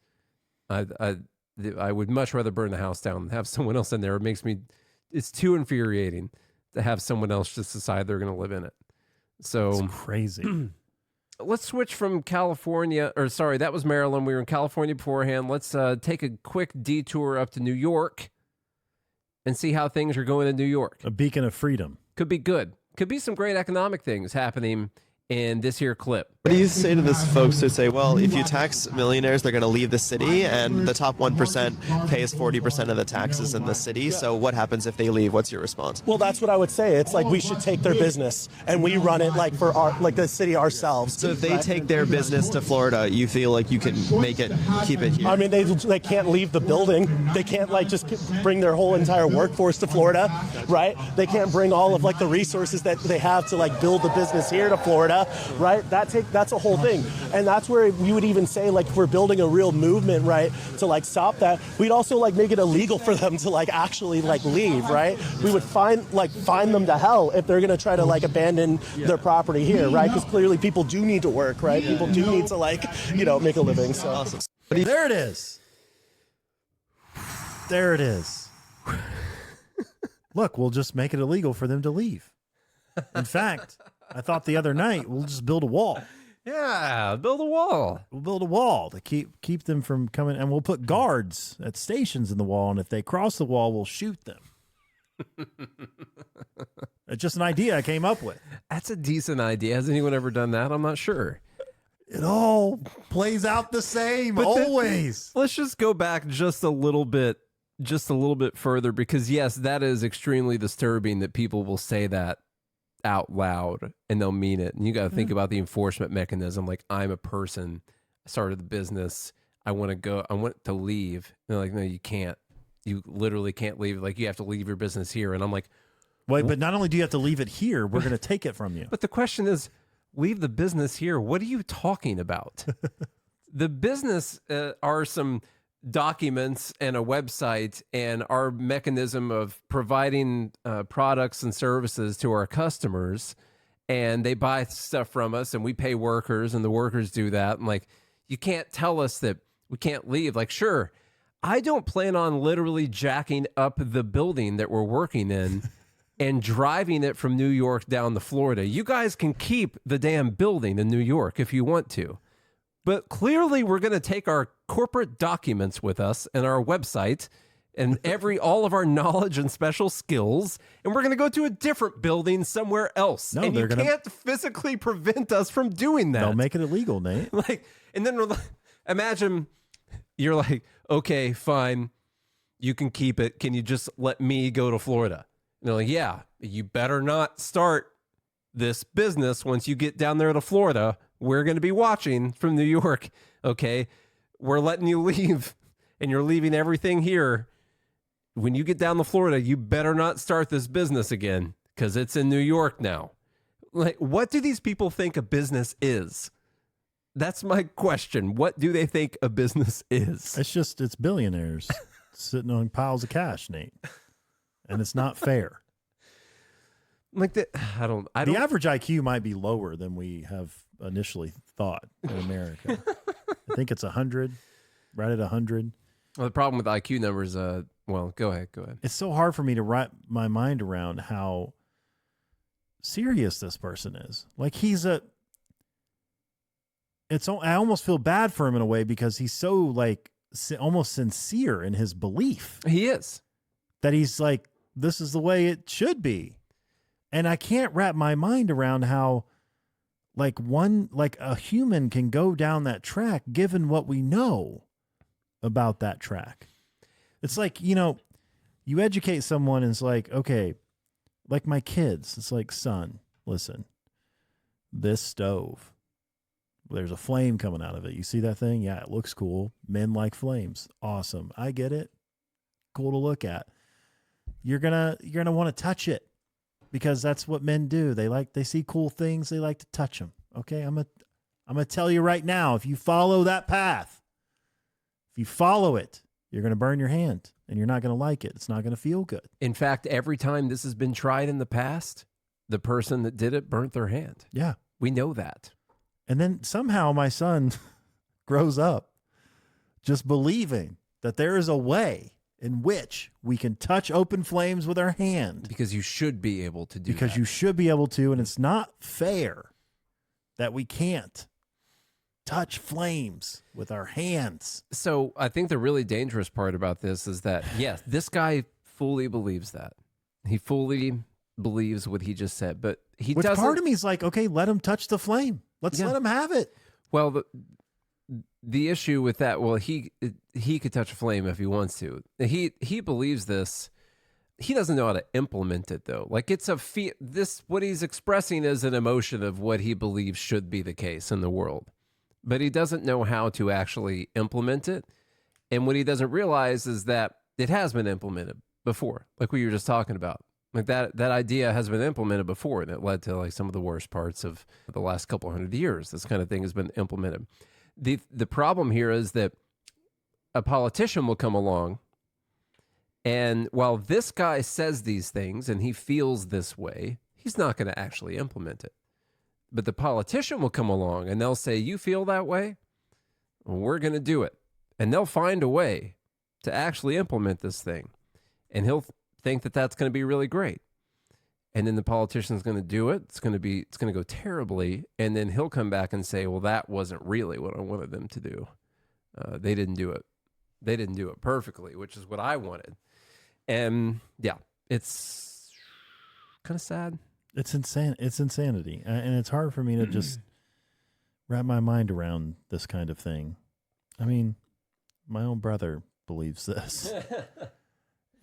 S2: I would much rather burn the house down than have someone else in there. It's too infuriating to have someone else just decide they're going to live in it. So
S1: it's crazy.
S2: Let's switch from California, or sorry, that was Maryland. We were in California beforehand. Let's take a quick detour up to New York and see how things are going in New York.
S1: A beacon of freedom.
S2: Could be good. Could be some great economic things happening in this here clip.
S9: What do you say to those folks who say, well, if you tax millionaires, they're going to leave the city, and the top 1% pays 40% of the taxes in the city, so what happens if they leave? What's your response?
S10: Well, that's what I would say. It's like we should take their business, and we run it like for the city ourselves.
S9: So if they take their business to Florida, you feel like you can keep it here?
S10: I mean, they can't leave the building. They can't just bring their whole entire workforce to Florida, right? They can't bring all of the resources that they have to build the business here to Florida. Florida, right? That's a whole thing. And that's where we would even say, like, if we're building a real movement, right, to like stop that, we'd also like make it illegal for them to like actually like leave, right? We would fine them to hell if they're gonna try to like abandon their property here, right? Because clearly people do need to work, right? People do need to like, make a living. So awesome.
S1: There it is. There it is. Look, we'll just make it illegal for them to leave. In fact, I thought the other night we'll just build a wall.
S2: Yeah, build a wall.
S1: We'll build a wall to keep them from coming, and we'll put guards at stations in the wall, and if they cross the wall, we'll shoot them. It's just an idea I came up with.
S2: That's a decent idea. Has anyone ever done that? I'm not sure.
S1: It all plays out the same, always.
S2: Let's just go back just a little bit further, because yes, that is extremely disturbing that people will say that out loud and they'll mean it. And you got to think about the enforcement mechanism. Like, I'm a person, I started the business, I want to leave. And they're like, no, you can't. You literally can't leave. Like, you have to leave your business here. And I'm like,
S1: wait, but not only do you have to leave it here, we're going to take it from you.
S2: But the question is, leave the business here. What are you talking about? The business are some documents and a website and our mechanism of providing products and services to our customers, and they buy stuff from us and we pay workers and the workers do that. And like, you can't tell us that we can't leave. Like, sure, I don't plan on literally jacking up the building that we're working in and driving it from New York down to Florida. You guys can keep the damn building in New York if you want to. But clearly we're going to take our corporate documents with us and our website and all of our knowledge and special skills, and we're going to go to a different building somewhere else.
S1: No,
S2: and you can't physically prevent us from doing that.
S1: They'll make it illegal, Nate.
S2: And then imagine you're like, okay, fine, you can keep it. Can you just let me go to Florida? And they're like, yeah, you better not start this business once you get down there to Florida. We're going to be watching from New York. Okay, we're letting you leave, and you're leaving everything here. When you get down to Florida, you better not start this business again, because it's in New York now. Like, what do these people think a business is? That's my question. What do they think a business is?
S1: It's billionaires sitting on piles of cash, Nate. And it's not fair.
S2: Like that, I don't.
S1: The average IQ might be lower than we have initially thought in America. I think it's 100, right at 100.
S2: Well, the problem with IQ numbers, well, go ahead.
S1: It's so hard for me to wrap my mind around how serious this person is. Like, I almost feel bad for him in a way, because he's so like almost sincere in his belief.
S2: He is.
S1: That he's like, this is the way it should be. And I can't wrap my mind around how like a human can go down that track given what we know about that track. It's like, you educate someone and it's like, okay, like my kids, it's like, son, listen, this stove, there's a flame coming out of it. You see that thing? Yeah, it looks cool. Men like flames. Awesome. I get it. Cool to look at. You're gonna want to touch it, because that's what men do. They see cool things. They like to touch them. Okay. I'm gonna tell you right now, if you follow that path, if you follow it, you're going to burn your hand and you're not going to like it. It's not going to feel good.
S2: In fact, every time this has been tried in the past, the person that did it burnt their hand.
S1: Yeah.
S2: We know that.
S1: And then somehow my son grows up just believing that there is a way in which we can touch open flames with our hand.
S2: Because you should be able to do that.
S1: Because you should be able to, and it's not fair that we can't touch flames with our hands.
S2: So I think the really dangerous part about this is that, yes, this guy fully believes that. He fully believes what he just said, but he doesn't.
S1: Part of me is like, okay, let him touch the flame. Let's let him have it.
S2: Well, the issue with that, well, he could touch a flame if he wants to. He believes this. He doesn't know how to implement it, though. Like, it's what he's expressing is an emotion of what he believes should be the case in the world. But he doesn't know how to actually implement it. And what he doesn't realize is that it has been implemented before, like we were just talking about. Like that idea has been implemented before, and it led to like some of the worst parts of the last couple hundred years. This kind of thing has been implemented. The problem here is that a politician will come along, and while this guy says these things and he feels this way, he's not going to actually implement it. But the politician will come along and they'll say, you feel that way? Well, we're going to do it. And they'll find a way to actually implement this thing. And he'll think that that's going to be really great. And then the politician's going to do it. It's going to go terribly. And then he'll come back and say, well, that wasn't really what I wanted them to do. They didn't do it. They didn't do it perfectly, which is what I wanted. And yeah, it's kind of sad.
S1: It's insane. It's insanity. And it's hard for me to just wrap my mind around this kind of thing. I mean, my own brother believes this.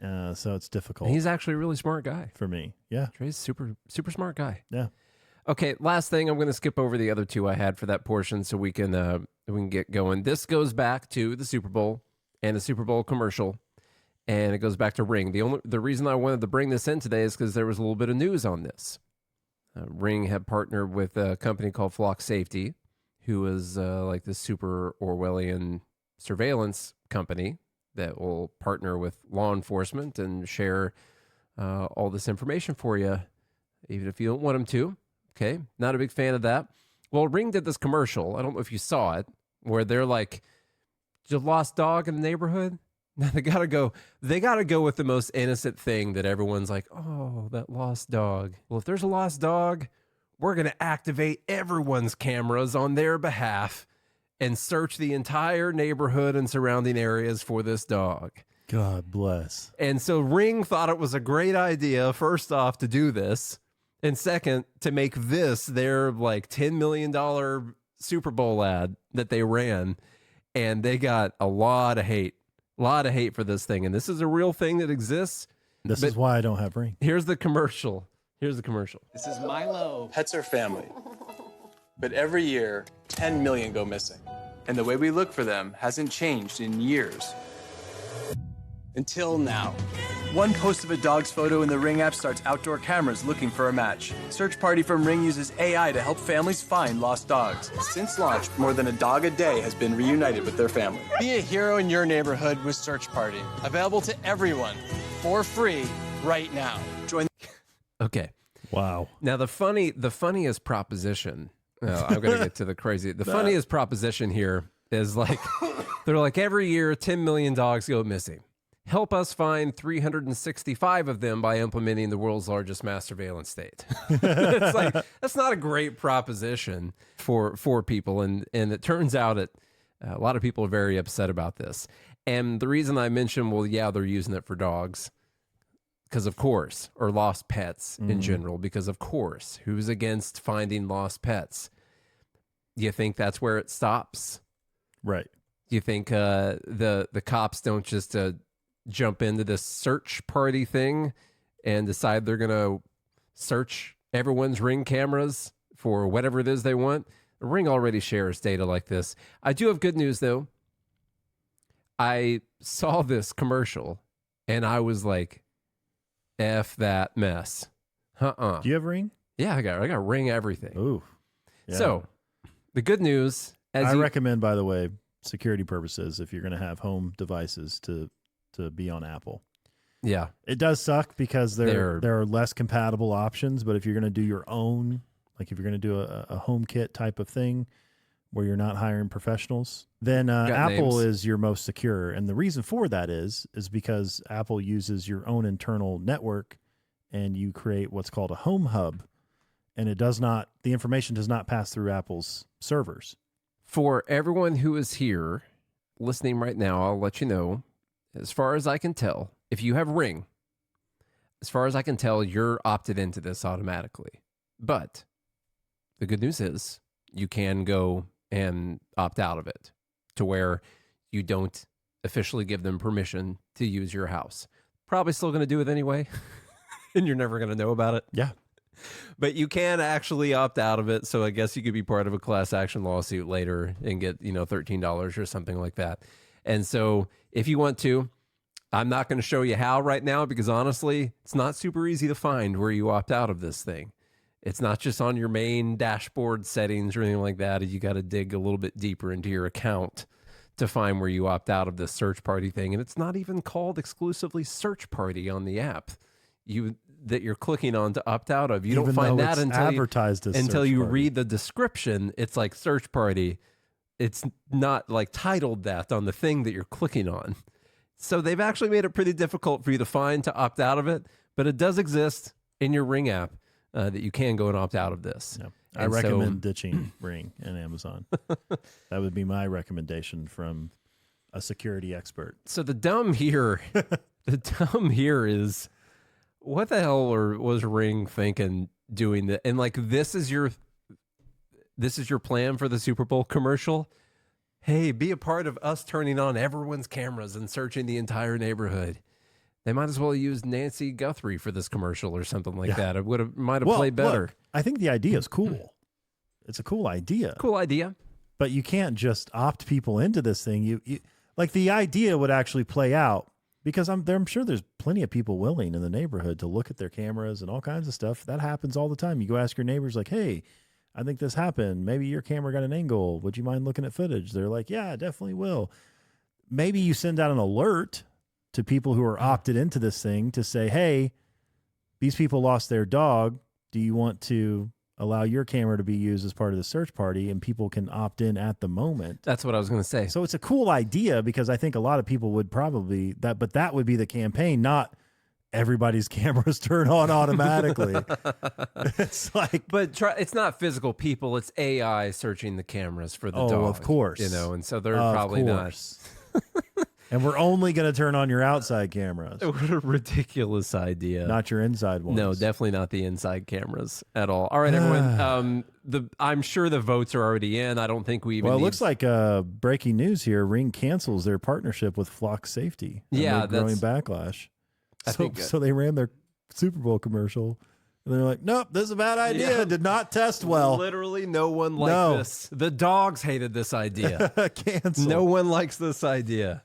S1: So it's difficult.
S2: He's actually a really smart guy.
S1: For me. Yeah.
S2: Trey's super smart guy.
S1: Yeah.
S2: Okay, last thing, I'm going to skip over the other two I had for that portion so we can get going. This goes back to the Super Bowl and the Super Bowl commercial, and it goes back to Ring. The reason I wanted to bring this in today is because there was a little bit of news on this. Ring had partnered with a company called Flock Safety, who is like this super Orwellian surveillance company that will partner with law enforcement and share all this information for you, even if you don't want them to. Okay, not a big fan of that. Well, Ring did this commercial. I don't know if you saw it, where they're like, "You lost dog in the neighborhood." Now they gotta go with the most innocent thing that everyone's like, "Oh, that lost dog." Well, if there's a lost dog, we're gonna activate everyone's cameras on their behalf and search the entire neighborhood and surrounding areas for this dog.
S1: God bless.
S2: And so Ring thought it was a great idea, first off, to do this. And second, to make this their like $10 million Super Bowl ad that they ran. And they got a lot of hate for this thing. And this is a real thing that exists.
S1: This is why I don't have Ring.
S2: Here's the commercial.
S11: This is Milo. Pets are family. But every year, 10 million go missing. And the way we look for them hasn't changed in years. Until now. One post of a dog's photo in the Ring app starts outdoor cameras looking for a match. Search Party from Ring uses AI to help families find lost dogs. Since launch, more than a dog a day has been reunited with their family. Be a hero in your neighborhood with Search Party. Available to everyone for free right now. Join.
S2: Okay.
S1: Wow.
S2: Now the funniest proposition. I'm going to get to the crazy. The funniest proposition here is like, they're like, every year 10 million dogs go missing. Help us find 365 of them by implementing the world's largest mass surveillance state. It's like, that's not a great proposition for people. And it turns out a lot of people are very upset about this. And the reason I mentioned, well, yeah, they're using it for dogs because of course, or lost pets in general, because of course, who's against finding lost pets? Do you think that's where it stops?
S1: Right.
S2: Do you think the cops don't just jump into this search party thing and decide they're going to search everyone's Ring cameras for whatever it is they want? Ring already shares data like this. I do have good news, though. I saw this commercial, and I was like, F that mess.
S1: Do you have Ring?
S2: Yeah, I got Ring everything.
S1: Ooh. Yeah.
S2: So, the good news...
S1: I recommend, by the way, security purposes, if you're going to have home devices to be on Apple.
S2: Yeah.
S1: It does suck because there are less compatible options, but if you're going to do your own, like if you're going to do a home kit type of thing where you're not hiring professionals, then Apple is your most secure. And the reason for that is because Apple uses your own internal network and you create what's called a home hub, and the information does not pass through Apple's servers.
S2: For everyone who is here listening right now, I'll let you know, as far as I can tell, if you have Ring, as far as I can tell, you're opted into this automatically. But the good news is you can go and opt out of it to where you don't officially give them permission to use your house. Probably still going to do it anyway, and you're never going to know about it.
S1: Yeah.
S2: But you can actually opt out of it. So I guess you could be part of a class action lawsuit later and get, $13 or something like that. And so if you want to, I'm not going to show you how right now because honestly, it's not super easy to find where you opt out of this thing. It's not just on your main dashboard settings or anything like that. You got to dig a little bit deeper into your account to find where you opt out of this search party thing. And it's not even called exclusively search party on the app that you're clicking on to opt out of. You don't find that until you read the description. It's like search party. It's not like titled that on the thing that you're clicking on. So they've actually made it pretty difficult for you to find to opt out of it, but it does exist in your Ring app that you can go and opt out of this.
S1: Yeah. I recommend ditching Ring and Amazon. That would be my recommendation from a security expert.
S2: So the dumb here is, what the hell was Ring thinking doing that? And like, this is your plan for the Super Bowl commercial? Hey, be a part of us turning on everyone's cameras and searching the entire neighborhood. They might as well use Nancy Guthrie for this commercial or something like that. It might have played better.
S1: Look, I think the idea is cool. It's a cool idea.
S2: Cool idea.
S1: But you can't just opt people into this thing. You like, the idea would actually play out because I'm sure there's plenty of people willing in the neighborhood to look at their cameras and all kinds of stuff. That happens all the time. You go ask your neighbors like, hey, I think this happened. Maybe your camera got an angle. Would you mind looking at footage? They're like, yeah, I definitely will. Maybe you send out an alert to people who are opted into this thing to say, hey, these people lost their dog. Do you want to allow your camera to be used as part of the search party? And people can opt in at the moment.
S2: That's what I was going to say.
S1: So it's a cool idea because I think a lot of people would probably but that would be the campaign, not everybody's cameras turn on automatically. It's like,
S2: but it's not physical people. It's AI searching the cameras for the dog.
S1: Oh, of course.
S2: And so they're probably not.
S1: And we're only going to turn on your outside cameras.
S2: What a ridiculous idea.
S1: Not your inside ones.
S2: No, definitely not the inside cameras at all. All right, everyone. I'm sure the votes are already in. I don't think we even.
S1: Well, it looks like breaking news here. Ring cancels their partnership with Flock Safety.
S2: Yeah,
S1: growing backlash. So they ran their Super Bowl commercial. And they're like, nope, this is a bad idea.
S2: Yeah.
S1: Did not test well.
S2: Literally no one liked this. The dogs hated this idea.
S1: Cancel.
S2: No one likes this idea.